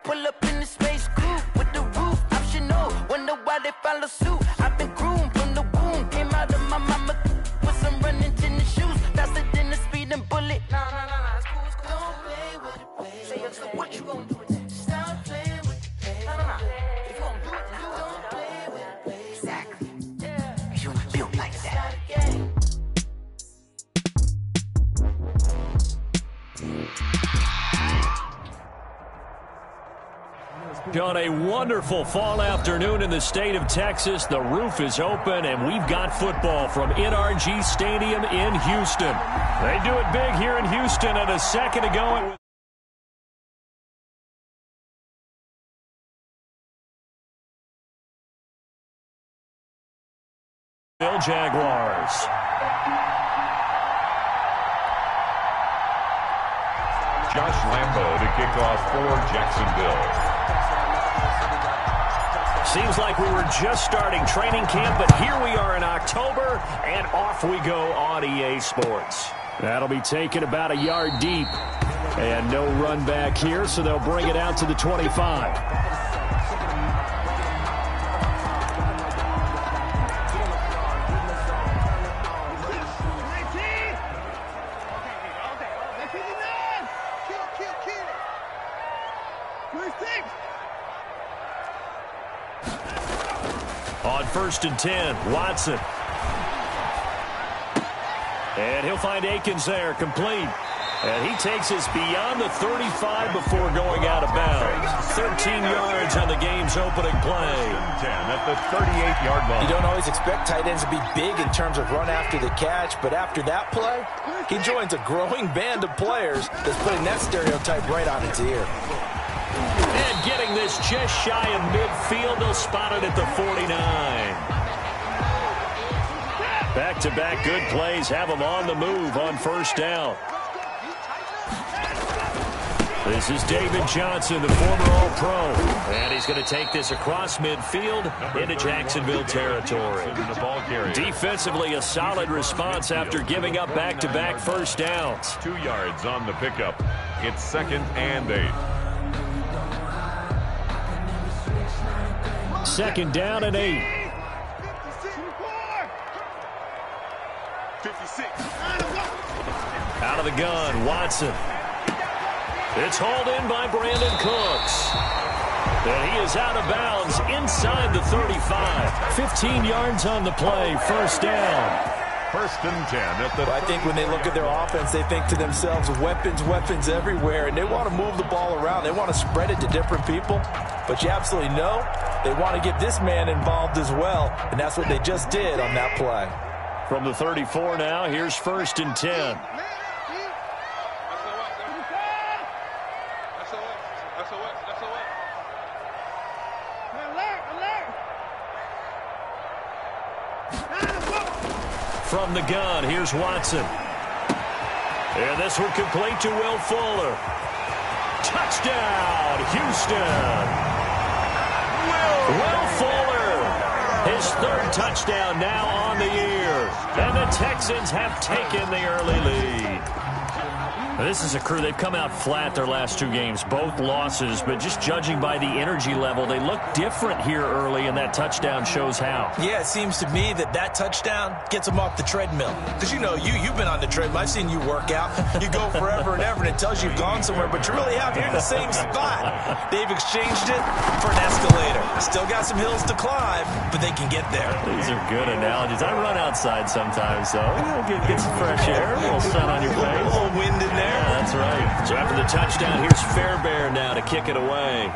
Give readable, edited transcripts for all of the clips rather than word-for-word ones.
pull up in the space coupe with the roof optional. Wonder why they follow suit. I've been groomed from the womb. Came out of my mama with some running tennis shoes. Faster than the speeding bullet. Nah, it's cool, it's cool. Don't play with it, play. Say, so what you gonna do with that? Stop playing with it, play. Nah. If you gonna do it, don't play with it, play. Exactly. Yeah. Cause you ain't built like that. On a wonderful fall afternoon in the state of Texas, the roof is open, and we've got football from NRG Stadium in Houston. They do it big here in Houston, and a second ago it was Bill Jaguars. Josh Lambo to kick off for Jacksonville. Seems like we were just starting training camp, but here we are in October, and off we go on EA Sports. That'll be taken about a yard deep. And no run back here, so they'll bring it out to the 25. On 1st and 10, Watson. And he'll find Akins there, complete. And he takes us beyond the 35 before going out of bounds. 13 yards on the game's opening play. 10 at the 38-yard line. You don't always expect tight ends to be big in terms of run after the catch, but after that play, he joins a growing band of players that's putting that stereotype right on its ear. And getting this just shy of midfield, they'll spot it at the 49. Back-to-back good plays have them on the move on 1st down. This is David Johnson, the former All-Pro. And he's going to take this across midfield into Jacksonville territory. Defensively, a solid response after giving up back-to-back 1st downs. 2 yards on the pickup. It's 2nd and 8. 2nd down and 8. Out of the gun, Watson. It's hauled in by Brandon Cooks. And he is out of bounds inside the 35. 15 yards on the play, 1st down. 1st and 10 at the... I think when they look at their offense, they think to themselves, weapons everywhere, and they want to move the ball around. They want to spread it to different people. But you absolutely know they want to get this man involved as well, and that's what they just did on that play. From the 34 now, here's 1st and 10. From the gun, here's Watson. And this one complete to Will Fuller. Touchdown, Houston. Will Fuller, his 3rd touchdown now on the year. And the Texans have taken the early lead. This is a crew, they've come out flat their last 2 games, both losses, but just judging by the energy level, they look different here early, and that touchdown shows how. Yeah, it seems to me that touchdown gets them off the treadmill. Because, you know, you've been on the treadmill. I've seen you work out. You go forever and ever, and it tells you you've gone somewhere, but you really have. You're in the same spot. They've exchanged it for an escalator. Still got some hills to climb, but they can get there. These are good analogies. I run outside sometimes, so get some fresh air, a little sun on your face. A little wind in there. Yeah, that's right. So after the touchdown, here's Fairbairn now to kick it away.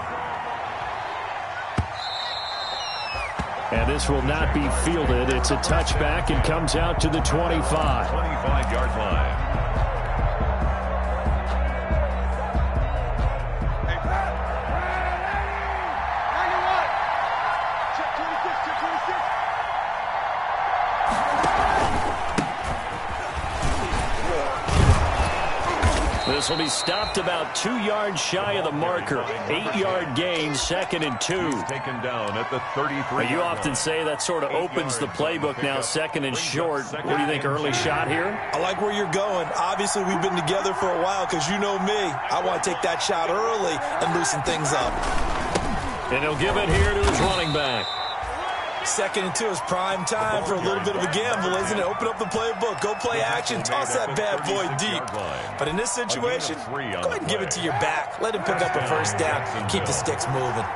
And this will not be fielded. It's a touchback and comes out to the 25. 25-yard line. This will be stopped about 2 yards shy of the marker. 8-yard gain, 2nd and 2. Taken down at the 33. You often say that sort of opens the playbook now, 2nd and short. What do you think, early shot here? I like where you're going. Obviously, we've been together for a while because you know me. I want to take that shot early and loosen things up. And he'll give it here to his running back. 2nd and 2 is prime time for a little bit of a gamble, isn't it? Open up the playbook, go play action, toss that bad boy deep. But in this situation, go ahead and give it to your back. Let him pick up a first down, keep the sticks moving.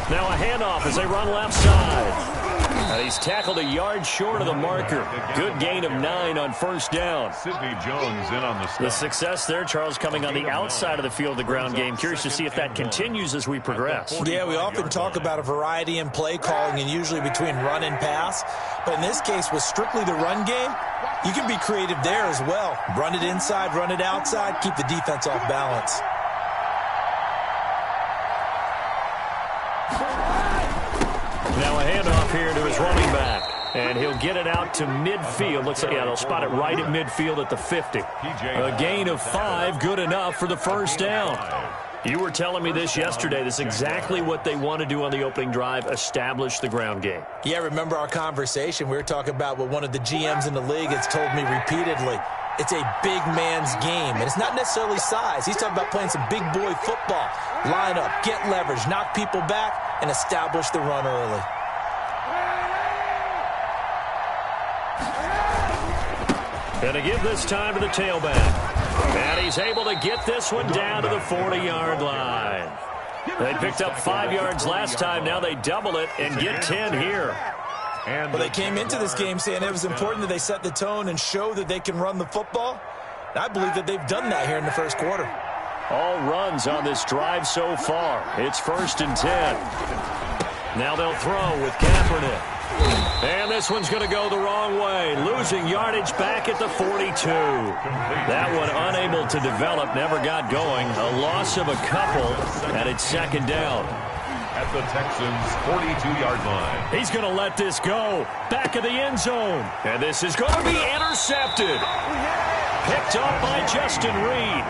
Now a handoff as they run left side. And he's tackled a yard short of the marker. Good gain of 9 on first down. Sidney Jones in on the stop. The success there, Charles, coming on the outside of the field, the ground game. Curious to see if that continues as we progress. Yeah, we often talk about a variety in play calling and usually between run and pass. But in this case, with strictly the run game, you can be creative there as well. Run it inside, run it outside, keep the defense off balance. Now a handoff here to his running back. And he'll get it out to midfield. Looks like, yeah, they'll spot it right at midfield at the 50. A gain of 5, good enough for the first down. You were telling me this yesterday. This is exactly what they want to do on the opening drive, establish the ground game. Yeah, remember our conversation. We were talking about what one of the GMs in the league has told me repeatedly. It's a big man's game, and it's not necessarily size. He's talking about playing some big boy football. Line up, get leverage, knock people back, and establish the run early. And to give this time to the tailback. And he's able to get this one down to the 40-yard line. They picked up 5 yards last time. Now they double it and get 10 here. Well, they came into this game saying it was important that they set the tone and show that they can run the football. And I believe that they've done that here in the first quarter. All runs on this drive so far. It's 1st and 10. Now they'll throw with Kaepernick. And this one's going to go the wrong way. Losing yardage back at the 42. That one unable to develop, never got going. A loss of a couple, and it's 2nd down. At the Texans' 42-yard line. He's going to let this go. Back of the end zone. And this is going to be intercepted. Picked up by Justin Reed.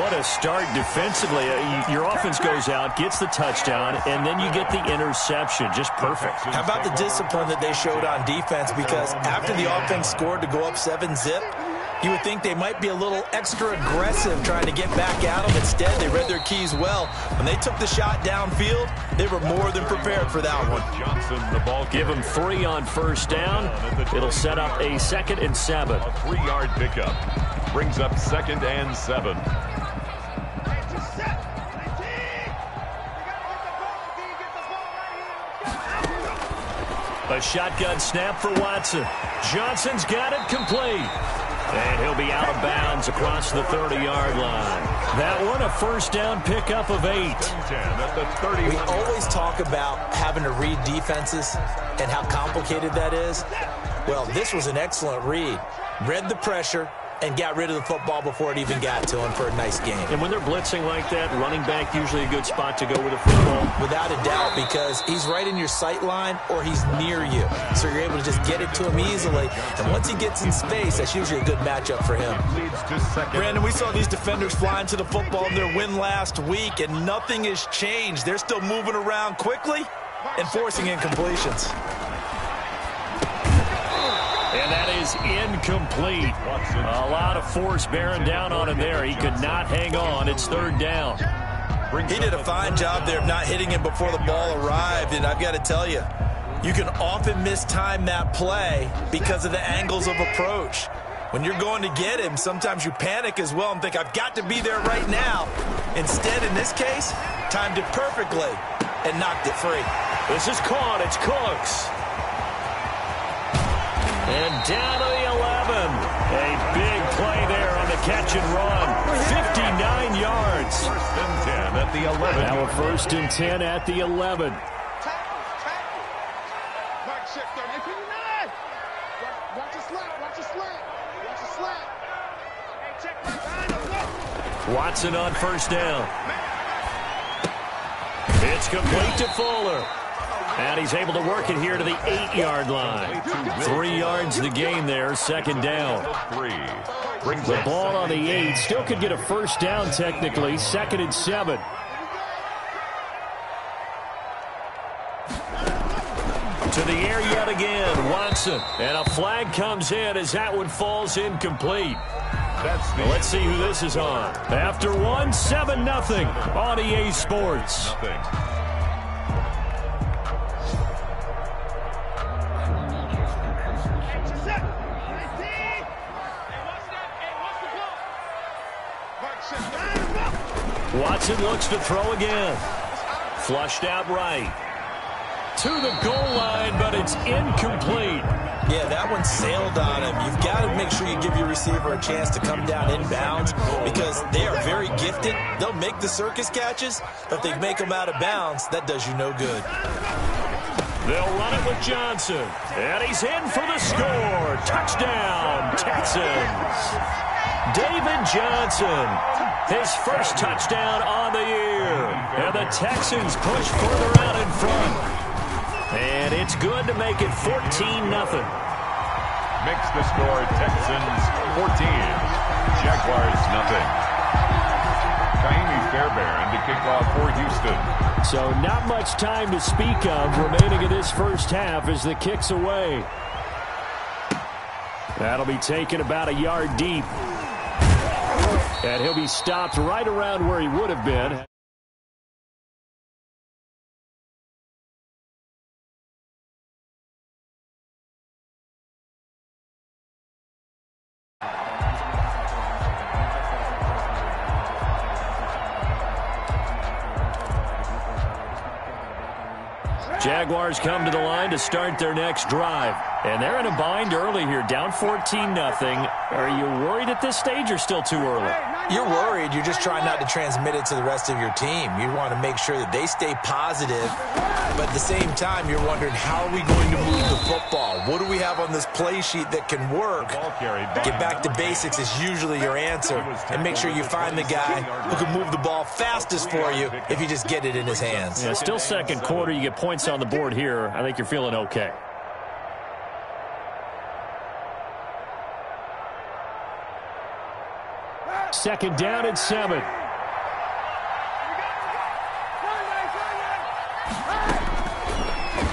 What a start defensively. Your offense goes out, gets the touchdown, and then you get the interception. Just perfect. How about the discipline that they showed on defense? Because after the offense scored to go up 7-zip, you would think they might be a little extra aggressive trying to get back at them. Instead, they read their keys well. When they took the shot downfield, they were more than prepared for that one. Johnson, the ball. Give him 3 on first down. It'll set up a 2nd and 7. A 3-yard pickup. Brings up 2nd and 7. A shotgun snap for Watson. Johnson's got it complete. And he'll be out of bounds across the 30-yard line. That one, a first down pickup of 8. We always talk about having to read defenses and how complicated that is. Well, this was an excellent read. Read the pressure and got rid of the football before it even got to him for a nice game. And when they're blitzing like that, running back usually a good spot to go with a football. Without a doubt, because he's right in your sight line or he's near you. So you're able to just get it to him easily. And once he gets in space, that's usually a good matchup for him. Brandon, we saw these defenders flying to the football in their win last week, and nothing has changed. They're still moving around quickly and forcing incompletions. And that is incomplete. A lot of force bearing down on him there. He could not hang on. It's 3rd down. He did a fine job there of not hitting him before the ball arrived. And I've got to tell you, you can often mistime that play because of the angles of approach. When you're going to get him, sometimes you panic as well and think, I've got to be there right now. Instead, in this case, timed it perfectly and knocked it free. This is caught. It's Cooks. And down to the 11. A big play there on the catch and run. 59 yards. 1st and 10 at the 11. Now a 1st and 10 at the 11. Watson on first down. It's complete to Fuller. And he's able to work it here to the 8-yard line. 3 yards the gain there, second down. The ball on the 8, still could get a first down technically, 2nd and 7. To the air yet again, Watson. And a flag comes in as that one falls incomplete. Let's see who this is on. After one, 7-0 on EA Sports. Watson looks to throw again. Flushed out right. To the goal line, but it's incomplete. Yeah, that one sailed on him. You've got to make sure you give your receiver a chance to come down inbounds because they are very gifted. They'll make the circus catches, but if they make them out of bounds, that does you no good. They'll run it with Johnson, and he's in for the score. Touchdown, Texans. David Johnson, his first touchdown on the year. And the Texans push further out in front. And it's good to make it 14-0. Makes the score Texans 14, Jaguars nothing. Kaimi Fairbairn to kick off for Houston. So not much time to speak of remaining in this first half as the kick's away. That'll be taken about a yard deep. And he'll be stopped right around where he would have been. Jaguars come to the line to start their next drive. And they're in a bind early here, down 14-0. Are you worried at this stage or still too early? You're worried. You're just trying not to transmit it to the rest of your team. You want to make sure that they stay positive. But at the same time, you're wondering, how are we going to move the football? What do we have on this play sheet that can work? Get back to basics is usually your answer. And make sure you find the guy who can move the ball fastest for you if you just get it in his hands. Yeah, still second quarter. You get points on the board here. I think you're feeling okay. Second down and 7.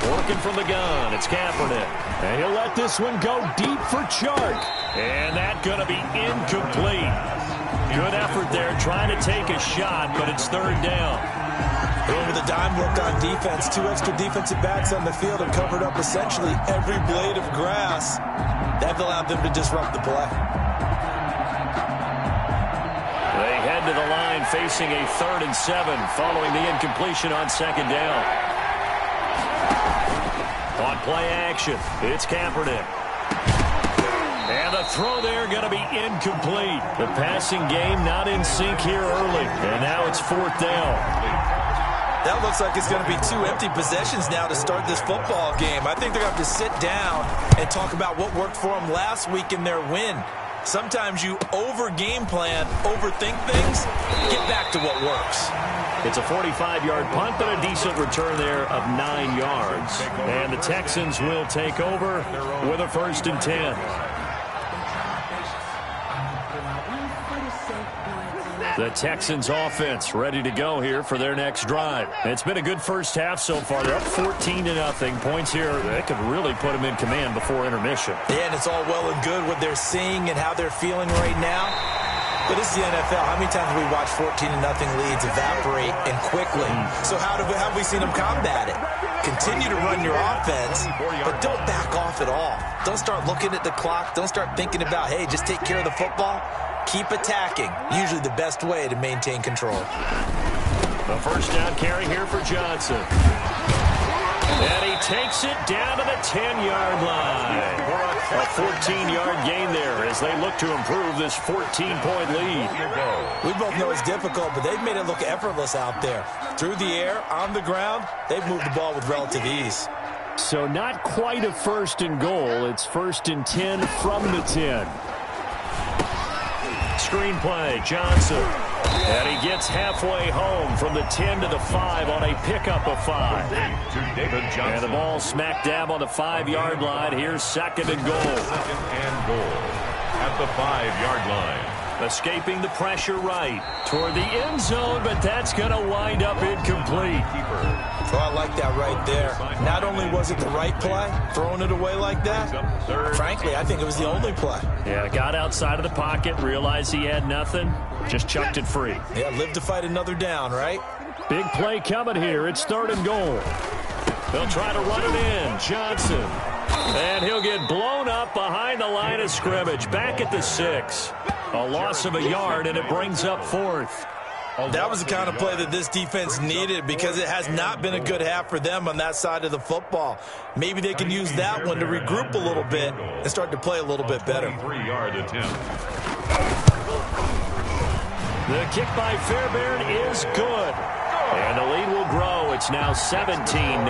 Working from the gun, it's Kaepernick. And he'll let this one go deep for Chark. And that's going to be incomplete. Good effort there trying to take a shot, but it's third down. Over the dime worked on defense. 2 extra defensive backs on the field and covered up essentially every blade of grass. That allowed them to disrupt the play. They head to the line facing a 3rd and 7 following the incompletion on second down. On play action, it's Kaepernick. And the throw there going to be incomplete. The passing game not in sync here early. And now it's 4th down. That looks like it's going to be 2 empty possessions now to start this football game. I think they're going to have to sit down and talk about what worked for them last week in their win. Sometimes you over-game plan, overthink things, get back to what works. It's a 45-yard punt, but a decent return there of 9 yards. And the Texans will take over with a 1st and 10. The Texans offense ready to go here for their next drive. It's been a good first half so far. They're up 14-0. Points here that could really put them in command before intermission. Yeah, and it's all well and good what they're seeing and how they're feeling right now. But this is the NFL. How many times have we watched 14-0 leads evaporate and quickly? So how have we seen them combat it? Continue to run your offense, but don't back off at all. Don't start looking at the clock. Don't start thinking about, hey, just take care of the football. Keep attacking. Usually the best way to maintain control. The first down carry here for Johnson. And he takes it down to the 10-yard line. A 14-yard gain there as they look to improve this 14-point lead. We both know it's difficult, but they've made it look effortless out there. Through the air, on the ground, they've moved the ball with relative ease. So not quite a 1st and goal. It's 1st and 10 from the 10. Screenplay, Johnson. And he gets halfway home from the 10 to the 5 on a pickup of 5. And the ball smack dab on the 5-yard line. Here's second and goal. Second and goal at the 5-yard line. Escaping the pressure right toward the end zone, but that's going to wind up incomplete. Oh, I like that right there. Not only was it the right play, throwing it away like that, frankly, I think it was the only play. Yeah, got outside of the pocket, realized he had nothing, just chucked it free. Yeah, live to fight another down, right? Big play coming here. It's third and goal. They'll try to run it in. Johnson. And he'll get blown up behind the line of scrimmage. Back at the 6. A loss of a yard, and it brings up fourth. That was the kind of play that this defense needed because it has not been a good half for them on that side of the football. Maybe they can use that one to regroup a little bit and start to play a little bit better. 3-yard attempt. The kick by Fairbairn is good. And the lead will grow. It's now 17-0.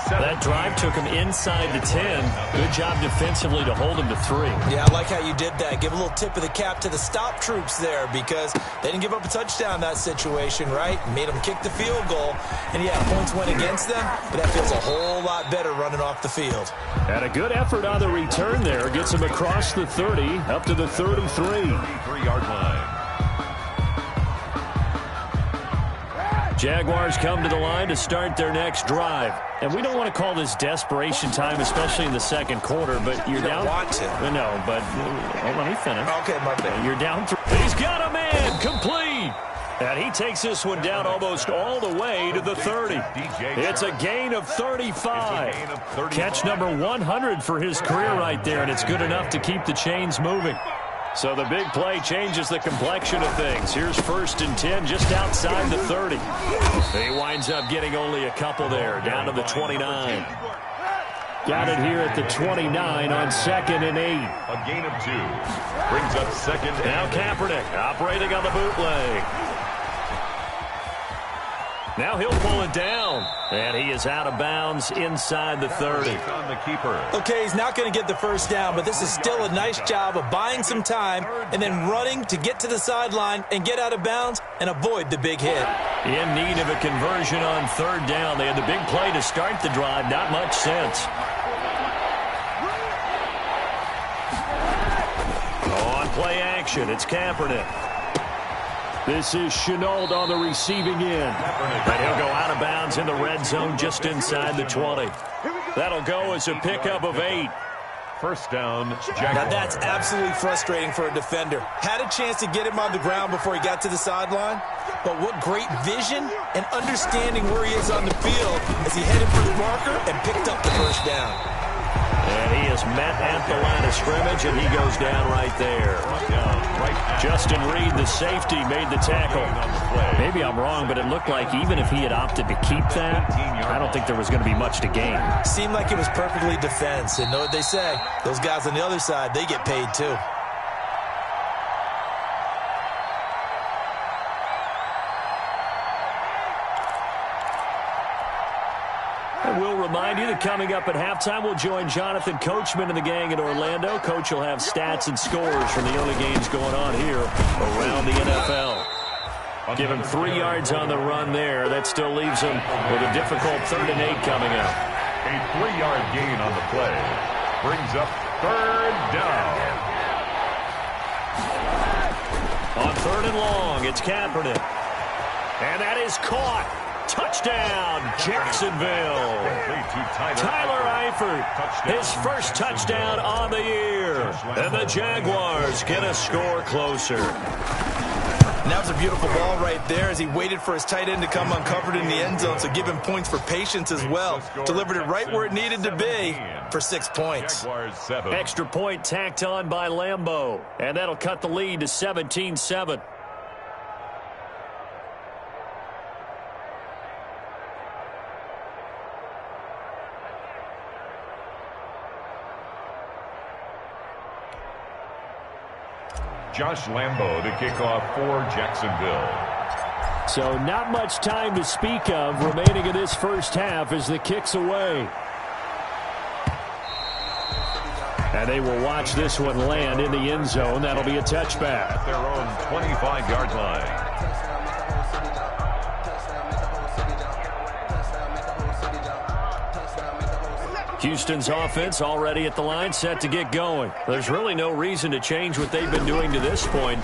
That drive took him inside the 10. Good job defensively to hold him to 3. Yeah, I like how you did that. Give a little tip of the cap to the stop troops there because they didn't give up a touchdown in that situation, right? Made them kick the field goal. And, yeah, points went against them, but that feels a whole lot better running off the field. And a good effort on the return there. Gets him across the 30, up to the 33. 3-yard line. Jaguars come to the line to start their next drive. And we don't want to call this desperation time, especially in the second quarter, but you're down. You don't want to. No, but let me finish. Okay, my bad. You're down 3. He's got a man, complete. And he takes this one down almost all the way to the 30. It's a gain of 35. Catch number 100 for his career right there, and it's good enough to keep the chains moving. So the big play changes the complexion of things. Here's 1st and 10 just outside the 30. He winds up getting only a couple there, down to the 29. Got it here at the 29 on 2nd and 8. A gain of 2. Brings up 2nd. Now Kaepernick operating on the bootleg. Now he'll pull it down. And he is out of bounds inside the 30. On the keeper. Okay, he's not going to get the first down, but this is still a nice job of buying some time and then running to get to the sideline and get out of bounds and avoid the big hit. In need of a conversion on 3rd down. They had the big play to start the drive. Not much sense. On play action, it's Kaepernick. This is Chenault on the receiving end. And he'll go out of bounds in the red zone just inside the 20. That'll go as a pickup of 8. First down, Jaguars. Now that's absolutely frustrating for a defender. Had a chance to get him on the ground before he got to the sideline, but what great vision and understanding where he is on the field as he headed for the marker and picked up the first down. And he is met at the line of scrimmage, and he goes down right there. Justin Reed, the safety, made the tackle. Maybe I'm wrong, but it looked like even if he had opted to keep that, I don't think there was going to be much to gain. Seemed like it was perfectly defense. And know what they say? Those guys on the other side, they get paid too. We'll remind you that coming up at halftime, we'll join Jonathan Coachman and the gang in Orlando. Coach will have stats and scores from the early games going on here around the NFL. Give him 3 yards on the run there. That still leaves him with a difficult 3rd and 8 coming up. A 3-yard gain on the play. Brings up 3rd down. On 3rd and long, it's Kaepernick. And that is caught. Touchdown, Jacksonville. Tyler Eifert, his first touchdown on the year. And the Jaguars get a score closer. And that was a beautiful ball right there as he waited for his tight end to come uncovered in the end zone, so give him points for patience as well. Delivered it right where it needed to be for 6 points. Extra point tacked on by Lambeau. And that'll cut the lead to 17-7. Josh Lambeau to kick off for Jacksonville. So not much time to speak of remaining in this first half as the kick's away. And they will watch this one land in the end zone. That'll be a touchback. At their own 25-yard line. Houston's offense already at the line, set to get going. There's really no reason to change what they've been doing to this point.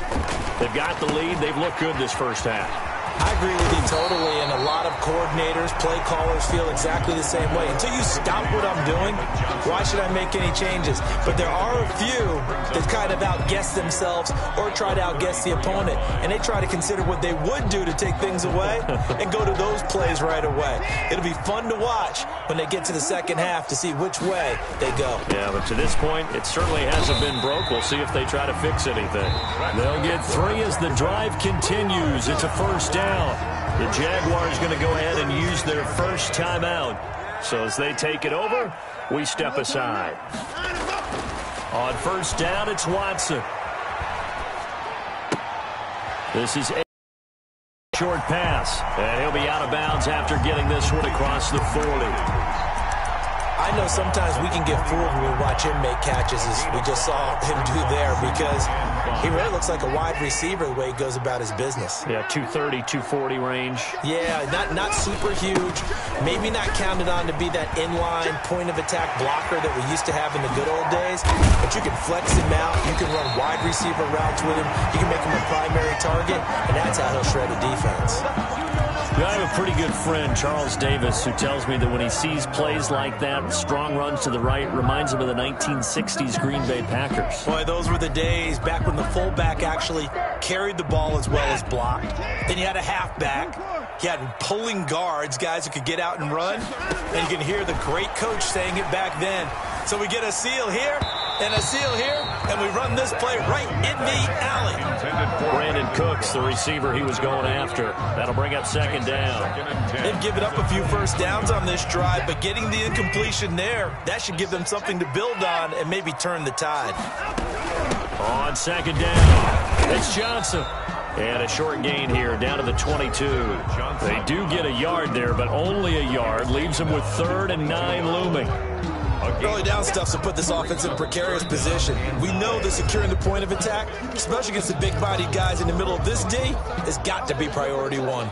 They've got the lead. They've looked good this first half. I agree with you totally, and a lot of coordinators, play callers feel exactly the same way. Until you stop what I'm doing, why should I make any changes? But there are a few that kind of outguess themselves or try to outguess the opponent, and they try to consider what they would do to take things away and go to those plays right away. It'll be fun to watch when they get to the second half to see which way they go. Yeah, but to this point, it certainly hasn't been broke. We'll see if they try to fix anything. They'll get 3 as the drive continues. It's a first down. The Jaguars going to go ahead and use their first timeout. So as they take it over, we step aside. On first down, it's Watson. This is a short pass, and he'll be out of bounds after getting this one across the 40. I know sometimes we can get fooled when we watch him make catches, as we just saw him do there, because he really looks like a wide receiver the way he goes about his business. Yeah, 230, 240 range. Yeah, not super huge, maybe not counted on to be that inline point-of-attack blocker that we used to have in the good old days, but you can flex him out, you can run wide receiver routes with him, you can make him a primary target, and that's how he'll shred a defense. I have a pretty good friend, Charles Davis, who tells me that when he sees plays like that, strong runs to the right, reminds him of the 1960s Green Bay Packers. Boy, those were the days back when the fullback actually carried the ball as well as blocked. Then you had a halfback. You had pulling guards, guys who could get out and run. And you can hear the great coach saying it back then. So we get a seal here and a seal here, and we run this play right in the alley. Brandon Cooks, the receiver he was going after. That'll bring up second down. They've given up a few first downs on this drive, but getting the incompletion there, that should give them something to build on and maybe turn the tide. On second down, it's Johnson. And a short gain here, down to the 22. They do get a yard there, but only a yard. Leaves them with 3rd and 9 looming. Early down stuff to put this offense in a precarious position. We know that securing the point of attack, especially against the big-bodied guys in the middle of this D, has got to be priority 1.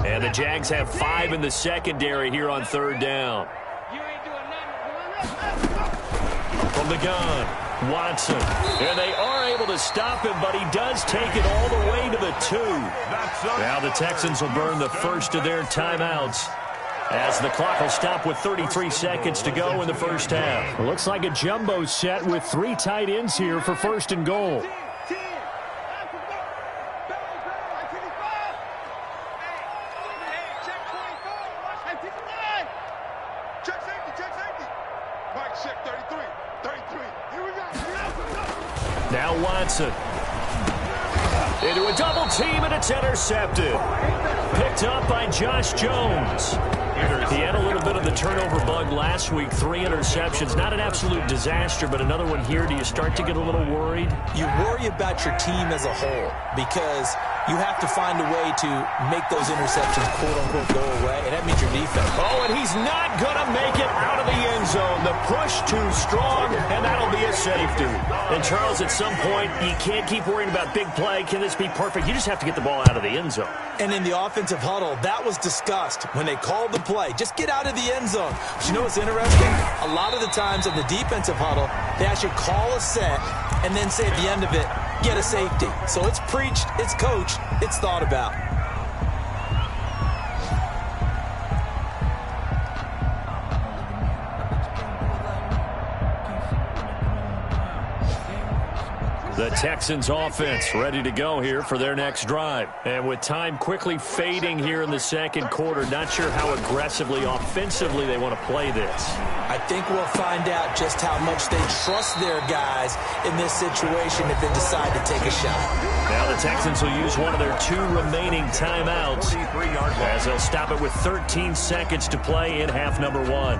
And the Jags have 5 in the secondary here on 3rd down. From the gun, Watson. And they are able to stop him, but he does take it all the way to the 2. Now the Texans will burn the first of their timeouts, as the clock will stop with 33 seconds to go in the first half. It looks like a jumbo set with 3 tight ends here for 1st and goal. Now Watson. Into a double team, and it's intercepted. Picked up by Josh Jones. He had a little bit of the turnover bug last week. 3 interceptions. Not an absolute disaster, but another one here. Do you start to get a little worried? You worry about your team as a whole, because you have to find a way to make those interceptions, quote-unquote, go away, and that means your defense. Oh, and he's not going to make it out of the end zone. The push too strong, and that'll be a safety. And, Charles, at some point, you can't keep worrying about big play. Can this be perfect? You just have to get the ball out of the end zone. And in the offensive huddle, that was discussed when they called the play. Just get out of the end zone. But you know what's interesting? A lot of the times in the defensive huddle, they actually call a set and then say at the end of it, get a safety. So it's preached, it's coached, it's thought about. The Texans offense ready to go here for their next drive. And with time quickly fading here in the second quarter, not sure how aggressively, offensively they want to play this. I think we'll find out just how much they trust their guys in this situation if they decide to take a shot. Now the Texans will use one of their 2 remaining timeouts, as they'll stop it with 13 seconds to play in half number 1.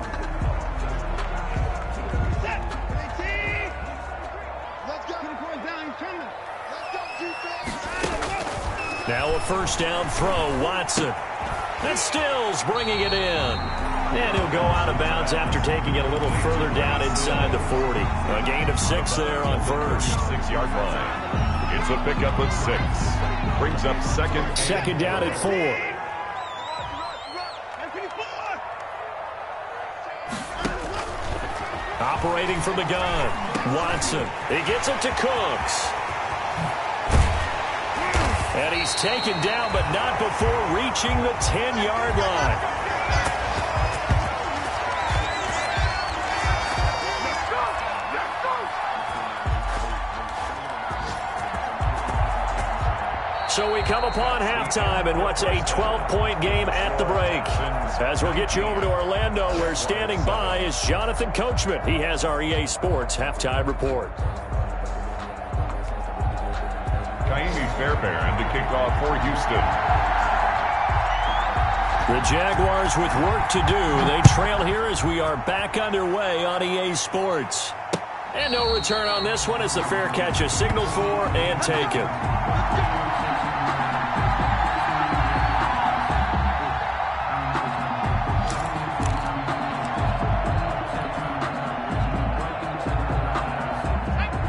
Now a first down throw, Watson. And Stills bringing it in. And he'll go out of bounds after taking it a little further down inside the 40. A gain of 6 there on first. 6-yard line. It's a pickup of 6. Brings up second down at 4. Operating from the gun, Watson. He gets it to Cooks. And he's taken down, but not before reaching the 10-yard line. So we come upon halftime in what's a 12-point game at the break. As we'll get you over to Orlando, where standing by is Jonathan Coachman. He has our EA Sports halftime report. Kaimi Fairbairn to kick off for Houston. The Jaguars with work to do. They trail here as we are back underway on EA Sports. And no return on this one as the fair catch is signaled for and taken.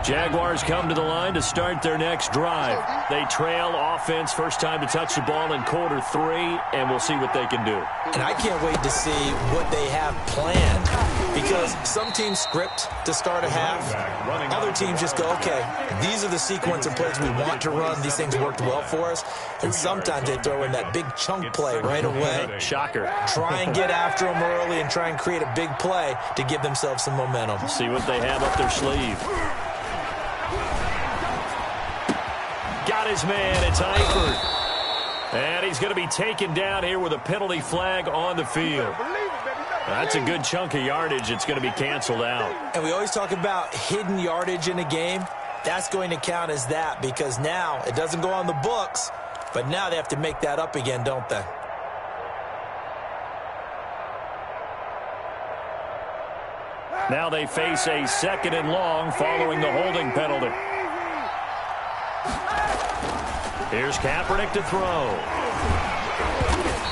Jaguars come to the line to start their next drive. They trail offense, first time to touch the ball in quarter 3, and we'll see what they can do. And I can't wait to see what they have planned, because some teams script to start a half. Other teams just go, okay, these are the sequence of plays we want to run. These things worked well for us. And sometimes they throw in that big chunk play right away. Shocker. Try and get after them early and try and create a big play to give themselves some momentum. See what they have up their sleeve. Got his man, it's Eifert. And he's going to be taken down here with a penalty flag on the field. That's a good chunk of yardage. It's going to be canceled out. And we always talk about hidden yardage in a game. That's going to count as that, because now it doesn't go on the books, but now they have to make that up again, don't they? Now they face a 2nd and long following the holding penalty. Here's Kaepernick to throw.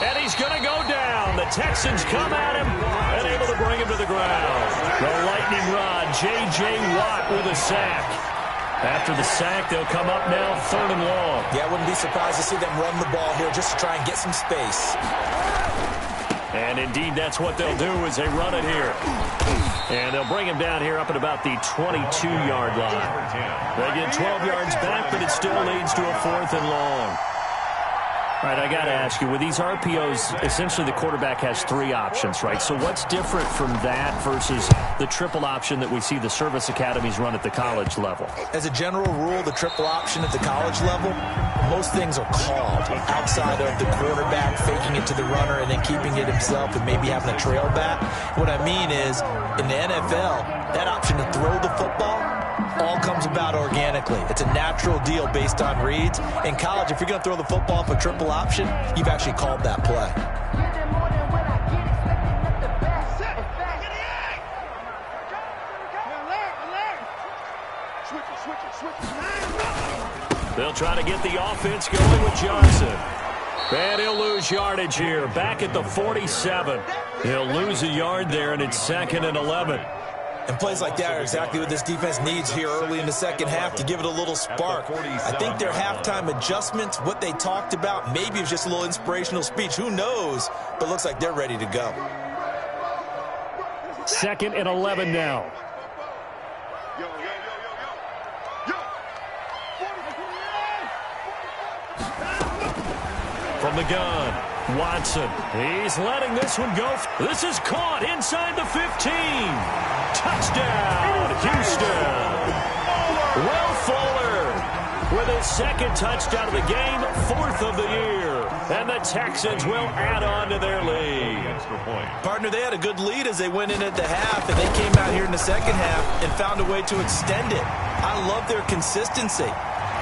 And he's going to go down. The Texans come at him and able to bring him to the ground. The lightning rod, J.J. Watt with a sack. After the sack, they'll come up now 3rd and long. Yeah, I wouldn't be surprised to see them run the ball here just to try and get some space. And indeed, that's what they'll do is they run it here. And they'll bring him down here up at about the 22-yard line. They get 12 yards back, but it still leads to a 4th and long. All right, I got to ask you, with these RPOs, essentially the quarterback has 3 options, right? So what's different from that versus the triple option that we see the service academies run at the college level? As a general rule, the triple option at the college level, most things are called outside of the quarterback faking it to the runner and then keeping it himself and maybe having a trail back. What I mean is, in the NFL, that option to throw the football all comes about organically. It's a natural deal based on reads. In college, if you're going to throw the football for triple option, you've actually called that play. They'll try to get the offense going with Johnson. And he'll lose yardage here. Back at the 47. He'll lose a yard there, and it's 2nd and 11. And plays like that are exactly what this defense needs here early in the second half to give it a little spark. I think their halftime adjustments, what they talked about, maybe it was just a little inspirational speech. Who knows? But it looks like they're ready to go. 2nd and 11 now. From the gun, Watson. He's letting this one go. This is caught inside the 15. Touchdown, Houston. Will Fuller with his 2nd touchdown of the game, 4th of the year. And the Texans will add on to their lead. Partner, they had a good lead as they went in at the half, and they came out here in the second half and found a way to extend it. I love their consistency.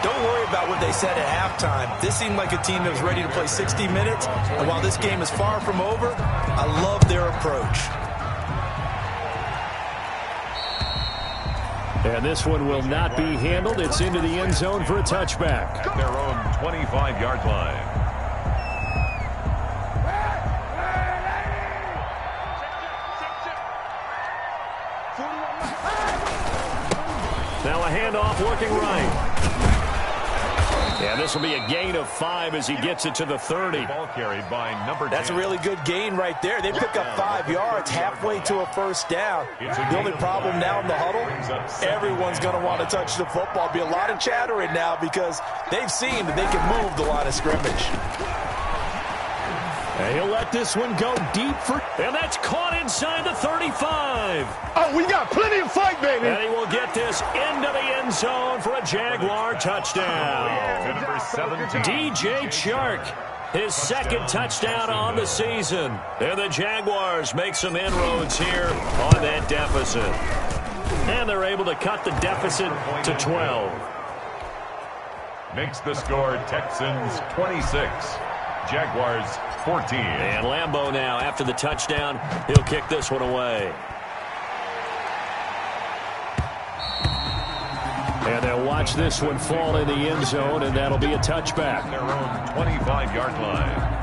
Don't worry about what they said at halftime. This seemed like a team that was ready to play 60 minutes. And while this game is far from over, I love their approach. And this one will not be handled. It's into the end zone for a touchback. At their own 25-yard line. Now a handoff working right. And this will be a gain of 5 as he gets it to the 30. Ball carried by number 10. That's a really good gain right there. They pick up 5 yards halfway to a first down. The only problem now in the huddle, everyone's going to want to touch the football. Be a lot of chattering now because they've seen that they can move the line of scrimmage. And he'll let this one go deep and that's caught inside the 35. Oh, we got plenty of fight, baby. And he will get this into the end zone for a Jaguar touchdown. Number 17. DJ Chark, his second touchdown on the season. And the Jaguars make some inroads here on that deficit. And they're able to cut the deficit to 12. Makes the score Texans 26. Jaguars 14. And Lambeau now, after the touchdown, he'll kick this one away. And they'll watch this one fall in the end zone, and that'll be a touchback. Their own 25-yard line.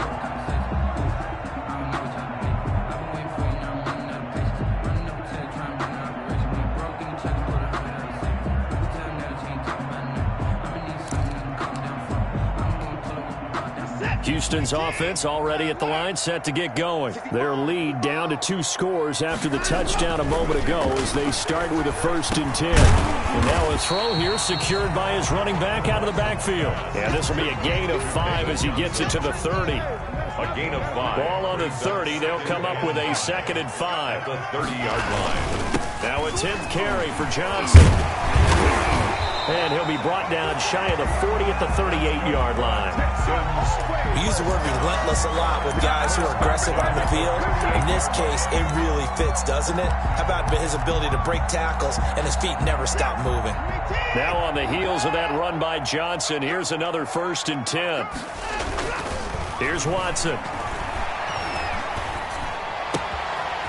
Houston's offense already at the line, set to get going. Their lead down to 2 scores after the touchdown a moment ago as they start with a 1st and 10. And now a throw here secured by his running back out of the backfield. And this will be a gain of 5 as he gets it to the 30. A gain of 5. Ball on the 30. They'll come up with a 2nd and 5. The 30-yard line. Now a 10th carry for Johnson. And he'll be brought down shy of the 40 at the 38-yard line. We use the word relentless a lot with guys who are aggressive on the field. In this case, it really fits, doesn't it? How about his ability to break tackles and his feet never stop moving? Now on the heels of that run by Johnson, here's another 1st and 10. Here's Watson.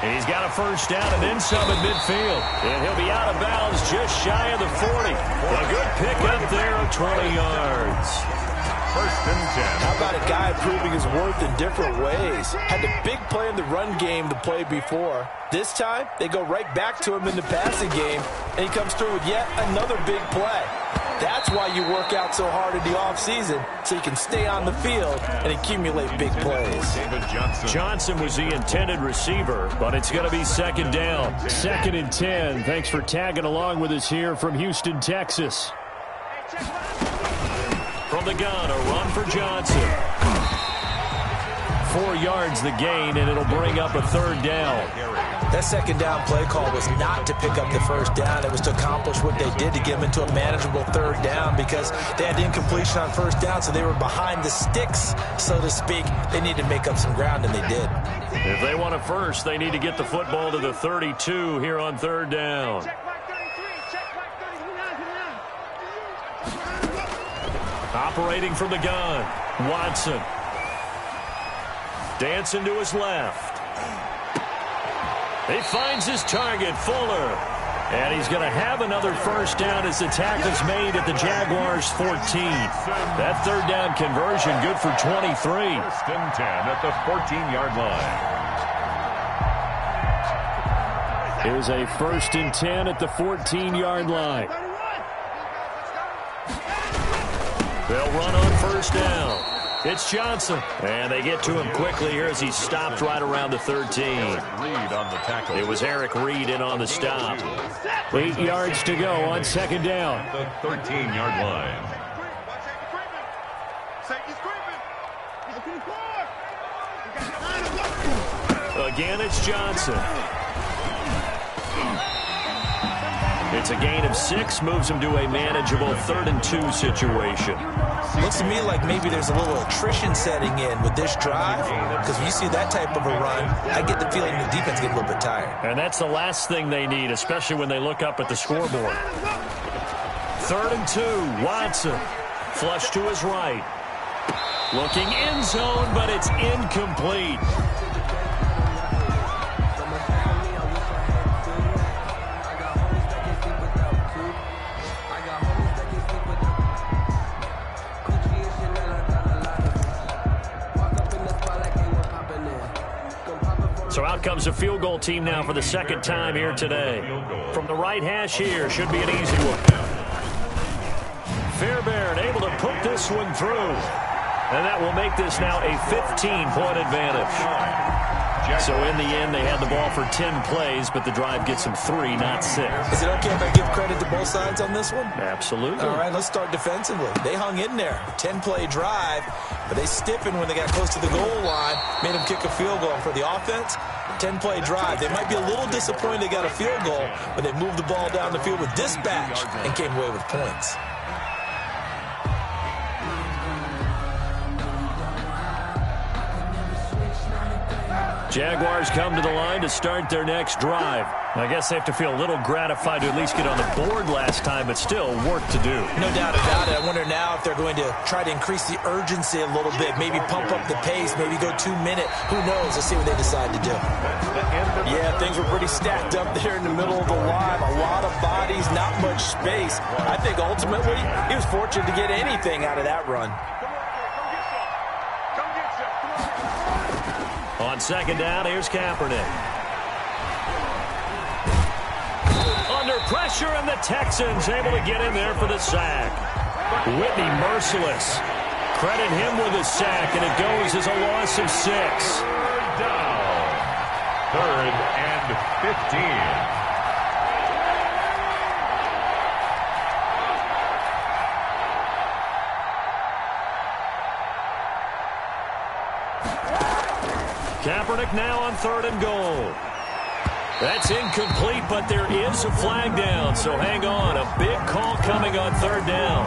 And he's got a 1st down and then some at midfield. And he'll be out of bounds just shy of the 40. A good pickup there of 20 yards. 1st and 10. How about a guy proving his worth in different ways? Had a big play in the run game to play before. This time, they go right back to him in the passing game, and he comes through with yet another big play. That's why you work out so hard in the offseason, so you can stay on the field and accumulate big plays. Johnson was the intended receiver, but it's going to be 2nd down. 2nd and 10. Thanks for tagging along with us here from Houston, Texas. From the gun, a run for Johnson. 4 yards the gain, and it'll bring up a 3rd down. That 2nd down play call was not to pick up the 1st down. It was to accomplish what they did to get them into a manageable 3rd down because they had incompletion on 1st down, so they were behind the sticks, so to speak. They needed to make up some ground, and they did. If they want a 1st, they need to get the football to the 32 here on 3rd down. Operating from the gun, Watson. Dancing to his left. He finds his target, Fuller. And he's going to have another 1st down as the tackle's made at the Jaguars' 14. That 3rd down conversion good for 23. 1st and 10 at the 14-yard line. Here's a 1st and 10 at the 14-yard line. They'll run on 1st down. It's Johnson. And they get to him quickly here as he stopped right around the 13. Reed on the tackle. It was Eric Reed in on the stop. 8 yards to go on 2nd down. The 13-yard line. Again, it's Johnson. It's a gain of 6, moves him to a manageable 3rd and 2 situation. Looks to me like maybe there's a little attrition setting in with this drive, because when you see that type of a run, I get the feeling the defense gets a little bit tired. And that's the last thing they need, especially when they look up at the scoreboard. 3rd and 2, Watson. Flush to his right. Looking end zone, but it's incomplete. So out comes a field goal team now for the second time here today. From the right hash here, should be an easy one. Fairbairn able to put this one through. And that will make this now a 15-point advantage. So in the end, they had the ball for 10 plays, but the drive gets them 3, not 6. Is it okay if I give credit to both sides on this one? Absolutely. All right, let's start defensively. They hung in there. 10-play drive, but they stiffened when they got close to the goal line, made them kick a field goal. For the offense, 10-play drive. They might be a little disappointed they got a field goal, but they moved the ball down the field with dispatch and came away with points. Jaguars come to the line to start their next drive. I guess they have to feel a little gratified to at least get on the board last time, but still work to do. No doubt about it. I wonder now if they're going to try to increase the urgency a little bit, maybe pump up the pace, maybe go 2 minute. Who knows? Let's see what they decide to do. Yeah, things were pretty stacked up there in the middle of the line. A lot of bodies, not much space. I think ultimately he was fortunate to get anything out of that run. On second down, here's Kaepernick. Under pressure, and the Texans able to get in there for the sack. Whitney merciless. Credit him with a sack, and it goes as a loss of 6. Third down. 3rd and 15. Kaepernick now on 3rd and goal. That's incomplete, but there is a flag down, so hang on. A big call coming on 3rd down.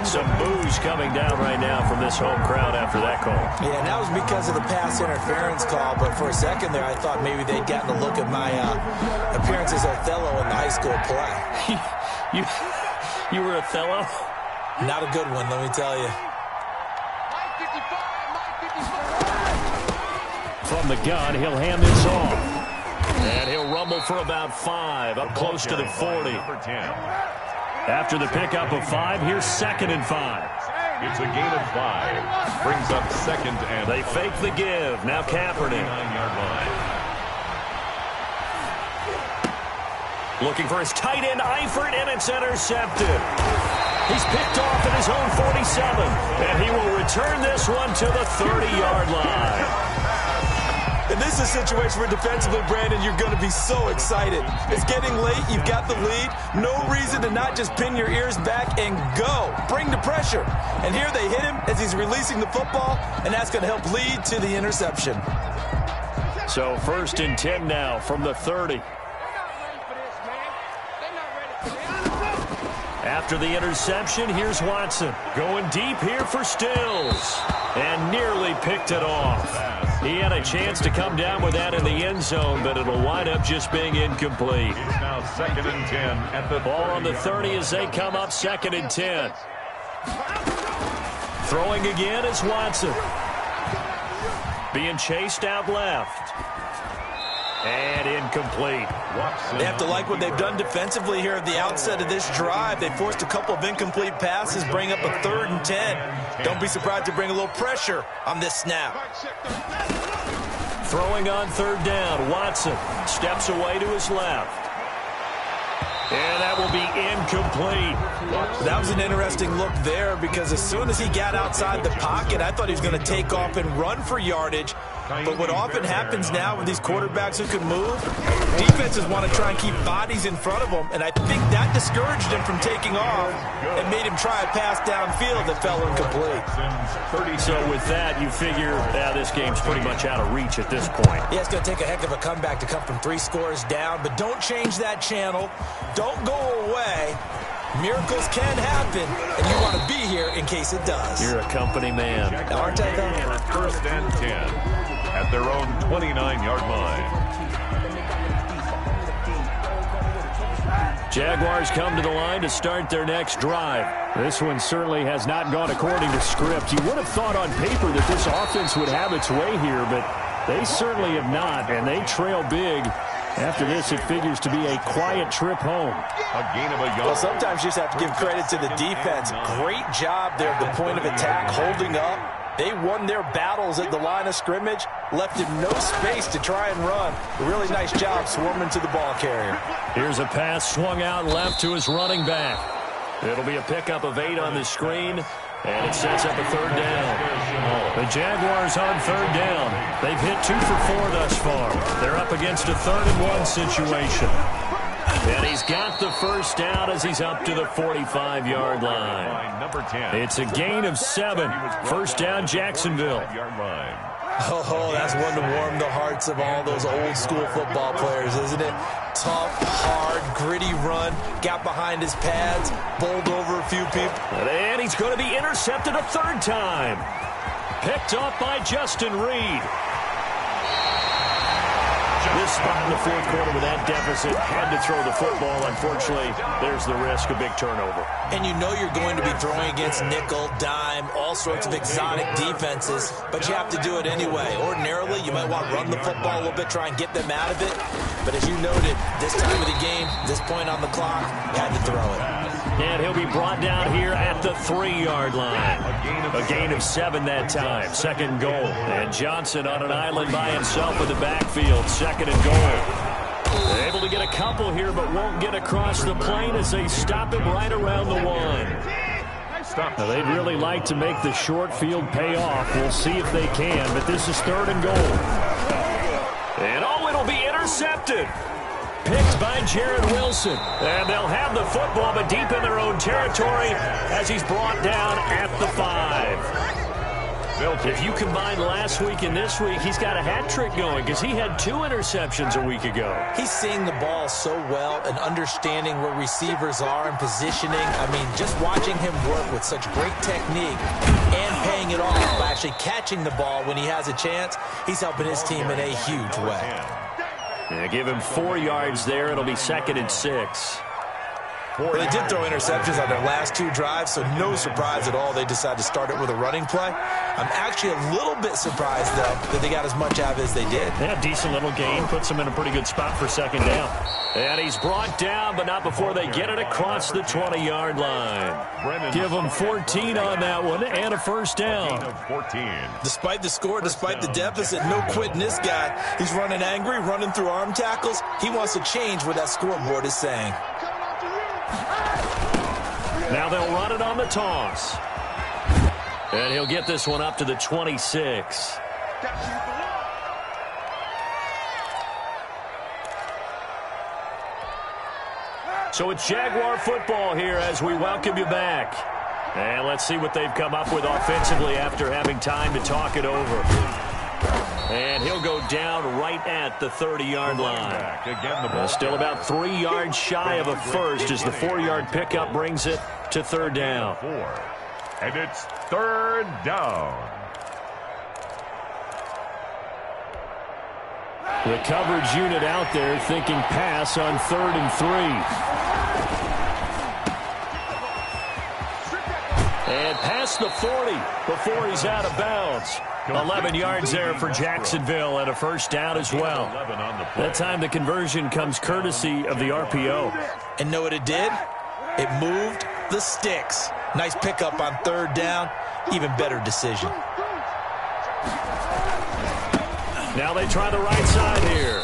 Some boos coming down right now from this home crowd after that call. Yeah, and that was because of the pass interference call, but for a second there I thought maybe they'd gotten a look at my appearance as Othello in the high school play. You were Othello? Not a good one, let me tell you. From the gun, he'll hand this off. And he'll rumble for about 5, up close to the 40. After the pickup of 5, here's 2nd and 5. It's a gain of 5. Brings up 2nd and they fake the give. Now Kaepernick. Looking for his tight end, Eifert, and it's intercepted. He's picked off at his own 47. And he will return this one to the 30-yard line. And this is a situation where defensively, Brandon, you're going to be so excited. It's getting late. You've got the lead. No reason to not just pin your ears back and go. Bring the pressure. And here they hit him as he's releasing the football, and that's going to help lead to the interception. So 1st and 10 now from the 30. After the interception, here's Watson. Going deep here for Stills. And nearly picked it off. He had a chance to come down with that in the end zone, but it'll wind up just being incomplete. It's now 2nd and 10 at the ball on the 30 as they come up 2nd and 10. Throwing again is Watson. Being chased out left. And incomplete. They have to like what they've done defensively here at the outset of this drive. They forced a couple of incomplete passes, bring up a 3rd and 10. Don't be surprised to bring a little pressure on this snap. Throwing on 3rd down, Watson steps away to his left. And that will be incomplete. That was an interesting look there because as soon as he got outside the pocket, I thought he was going to take off and run for yardage. But what often happens now with these quarterbacks who can move, defenses want to try and keep bodies in front of them, and I think that discouraged him from taking off and made him try a pass downfield that fell incomplete. So with that, you figure this game's pretty much out of reach at this point. Yeah, it's going to take a heck of a comeback to come from 3 scores down, but don't change that channel. Don't go away. Miracles can happen, and you want to be here in case it does. You're a company man. Aren't I, though? 1st and 10 at their own 29-yard line. Jaguars come to the line to start their next drive. This one certainly has not gone according to script. You would have thought on paper that this offense would have its way here, but they certainly have not, and they trail big. After this, it figures to be a quiet trip home. A gain of a yard. Well, sometimes you just have to give credit to the defense. Great job there at the point of attack, holding up, They won their battles at the line of scrimmage, left him no space to try and run. A really nice job swarming to the ball carrier. Here's a pass swung out left to his running back. It'll be a pickup of 8 on the screen, and it sets up a third down. The Jaguars on third down. They've hit 2 for 4 thus far. They're up against a 3rd and 1 situation. And he's got the first down as he's up to the 45-yard line. It's a gain of 7. First down, Jacksonville. Oh, that's one to warm the hearts of all those old-school football players, isn't it? Tough, hard, gritty run, got behind his pads, bowled over a few people. And he's going to be intercepted a 3rd time. Picked off by Justin Reed. This spot in the 4th quarter with that deficit, had to throw the football. Unfortunately, there's the risk of big turnover. And you know you're going to be throwing against nickel, dime, all sorts of exotic defenses, but you have to do it anyway. Ordinarily, you might want to run the football a little bit, try and get them out of it. But as you noted, this time of the game, this point on the clock, you had to throw it. And he'll be brought down here at the 3-yard line. A gain of 7 that time. 2nd goal. And Johnson on an island by himself in the backfield. 2nd and goal. They're able to get a couple here, but won't get across the plane as they stop him right around the 1. Now, they'd really like to make the short field pay off. We'll see if they can, but this is 3rd and goal. And it'll be intercepted. Picked by Jared Wilson. And they'll have the football, but deep in their own territory as he's brought down at the 5. If you combine last week and this week, he's got a hat trick going because he had 2 interceptions a week ago. He's seeing the ball so well and understanding where receivers are and positioning. I mean, just watching him work with such great technique and paying it off by actually catching the ball when he has a chance, he's helping his team in a huge way. Yeah, give him 4 yards there. It'll be 2nd and 6. Well, they did throw interceptions on their last 2 drives, so no surprise at all they decided to start it with a running play. I'm actually a little bit surprised, though, that they got as much out of it as they did. Yeah, decent little gain. Puts them in a pretty good spot for 2nd down. And he's brought down, but not before they get it across the 20-yard line. Give them 14 on that one and a first down. Despite the score, despite the deficit, no quitting this guy. He's running angry, running through arm tackles. He wants to change what that scoreboard is saying. Now they'll run it on the toss. And he'll get this one up to the 26. So it's Jaguar football here as we welcome you back. And let's see what they've come up with offensively after having time to talk it over. And he'll go down right at the 30-yard line. Still about 3 yards shy of a first as the 4-yard pickup brings it to 3rd down. And it's 3rd down. The coverage unit out there thinking pass on 3rd and 3. And past the 40 before he's out of bounds. 11 yards there for Jacksonville and a first down as well. That time the conversion comes courtesy of the RPO. And know what it did? It moved the sticks. Nice pickup on 3rd down. Even better decision. Now they try the right side here.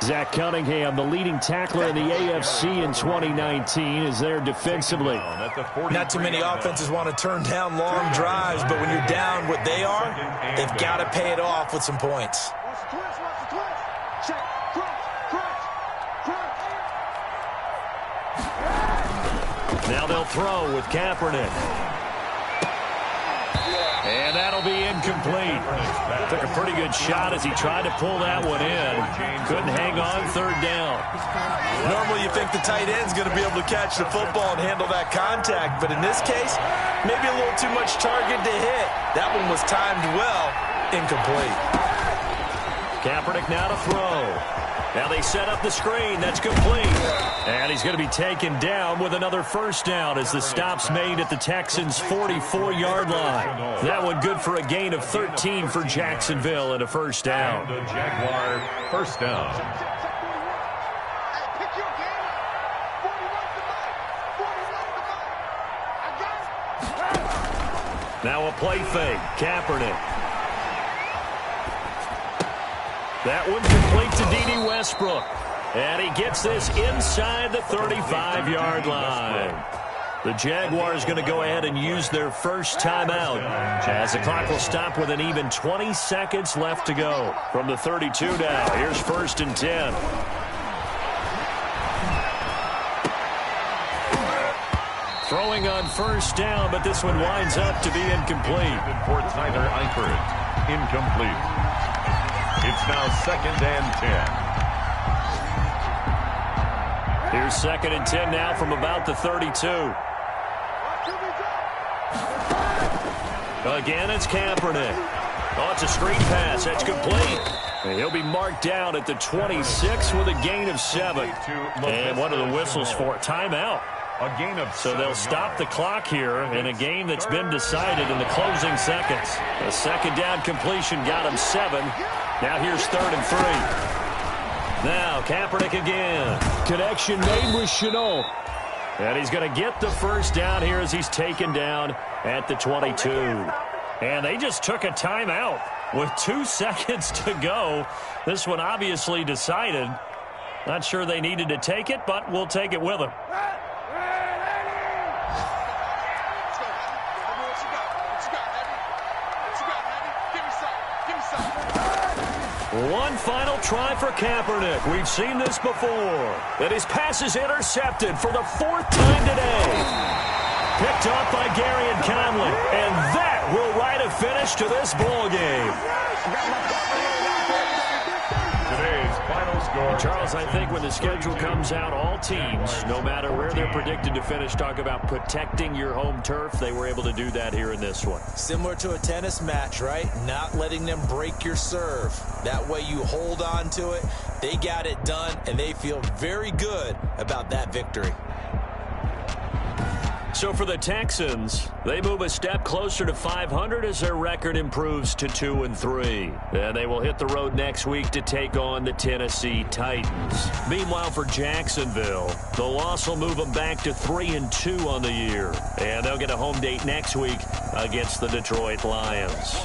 Zach Cunningham, the leading tackler in the AFC in 2019, is there defensively. Not too many offenses want to turn down long drives, but when you're down what they are, they've got to pay it off with some points. Now they'll throw with Kaepernick. And that'll be incomplete. Took a pretty good shot as he tried to pull that one in. Couldn't hang on 3rd down. Normally you think the tight end's going to be able to catch the football and handle that contact, but in this case, maybe a little too much target to hit. That one was timed well. Incomplete. Kaepernick now to throw. Now they set up the screen. That's complete. And he's going to be taken down with another first down as the stop's made at the Texans' 44-yard line. That one good for a gain of 13 for Jacksonville and a first down. The Jaguar first down. Now a play fake. Kaepernick. That one complete to D.D. Westbrook. And he gets this inside the 35-yard line. The Jaguars going to go ahead and use their first timeout as the clock will stop with an even 20 seconds left to go. From the 32 now, here's 1st and 10. Throwing on 1st down, but this one winds up to be incomplete. For Tyler Eifert, incomplete. It's now 2nd and 10. Here's 2nd and 10 now from about the 32. Again, it's Kaepernick. Oh, it's a screen pass. That's complete. And he'll be marked down at the 26 with a gain of 7. And what are the whistles for? Timeout. So they'll stop the clock here in a game that's been decided in the closing seconds. A 2nd down completion got him 7. Now here's 3rd and 3. Now Kaepernick again. Connection made with Chenault. And he's going to get the 1st down here as he's taken down at the 22. And they just took a timeout with 2 seconds to go. This one obviously decided. Not sure they needed to take it, but we'll take it with them. One final try for Kaepernick. We've seen this before. And his pass is intercepted for the 4th time today. Picked off by Gary and Conley. And that will write a finish to this ball game. Today's final score. Charles, I think when the schedule comes out, all teams, no matter where they're predicted to finish, talk about protecting your home turf. They were able to do that here in this one. Similar to a tennis match, right? Not letting them break your serve. That way you hold on to it. They got it done, and they feel very good about that victory. So for the Texans, they move a step closer to 500 as their record improves to 2-3. And they will hit the road next week to take on the Tennessee Titans. Meanwhile, for Jacksonville, the loss will move them back to 3-2 on the year. And they'll get a home date next week against the Detroit Lions.